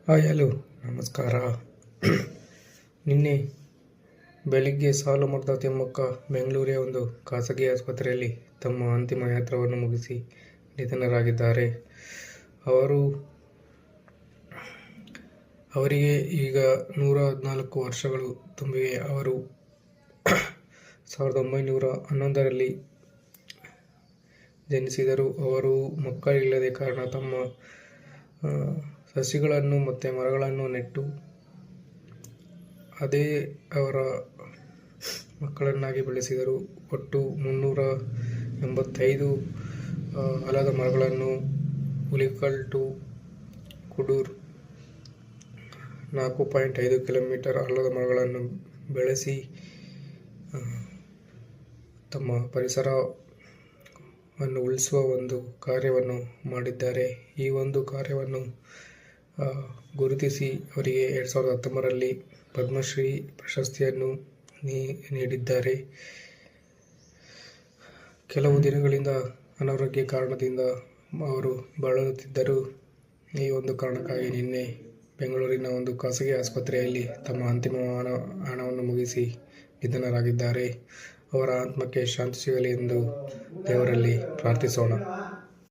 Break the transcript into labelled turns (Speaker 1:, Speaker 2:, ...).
Speaker 1: Hi hello ನಮಸ್ಕಾರ. ನಿನ್ನೆ ಬೆಳಿಗ್ಗೆ ಸಾಲುಮರದ ತಿಮ್ಮಕ್ಕ ಬೆಂಗಳೂರಿನ ಒಂದು ಖಾಸಗಿ ಆಸ್ಪತ್ರೆಯಲ್ಲಿ ತಮ್ಮ ಅಂತಿಮ ಯಾತ್ರವನ್ನು ಮುಗಿಸಿ ನಿಧನರಾಗಿದ್ದಾರೆ. ಅವರಿಗೆ ಈಗ 114 ವರ್ಷಗಳು ತುಂಬಿವೆ. ಅವರು 1911ರಲ್ಲಿ ಜನಿಸಿದರು. ಅವರು ಮಕ್ಕಳಿಲ್ಲದ ಕಾರಣ ತಮ್ಮ ಸಸಿಗಳನ್ನು ಮತ್ತು ಮರಗಳನ್ನು ನೆಟ್ಟು ಅದೇ ಅವರ ಮಕ್ಕಳನ್ನಾಗಿ ಬೆಳೆಸಿದರು. ಒಟ್ಟು 385 ಆಲದ ಮರಗಳನ್ನು ಹುಲಿಕಲ್ ಟು ಕುಡೂರ್ 4.5 ಕಿಲೋಮೀಟರ್ ಆಲದ ಮರಗಳನ್ನು ಬೆಳೆಸಿ ತಮ್ಮ ಪರಿಸರವನ್ನು ಉಳಿಸುವ ಒಂದು ಕಾರ್ಯವನ್ನು ಮಾಡಿದ್ದಾರೆ. ಈ ಒಂದು ಕಾರ್ಯವನ್ನು ಗುರುತಿಸಿ ಅವರಿಗೆ 2019ರಲ್ಲಿ ಪದ್ಮಶ್ರೀ ಪ್ರಶಸ್ತಿಯನ್ನು ನೀಡಿದ್ದಾರೆ. ಕೆಲವು ದಿನಗಳಿಂದ ಅನಾರೋಗ್ಯ ಕಾರಣದಿಂದ ಅವರು ಬಳಲುತ್ತಿದ್ದರು. ಈ ಒಂದು ಕಾರಣಕ್ಕಾಗಿ ನಿನ್ನೆ ಬೆಂಗಳೂರಿನ ಒಂದು ಖಾಸಗಿ ಆಸ್ಪತ್ರೆಯಲ್ಲಿ ತಮ್ಮ ಅಂತಿಮ ಹಣವನ್ನು ಮುಗಿಸಿ ನಿಧನರಾಗಿದ್ದಾರೆ. ಅವರ ಆತ್ಮಕ್ಕೆ ಶಾಂತಿ ಸಿಗಲಿ ಎಂದು ದೇವರಲ್ಲಿ ಪ್ರಾರ್ಥಿಸೋಣ.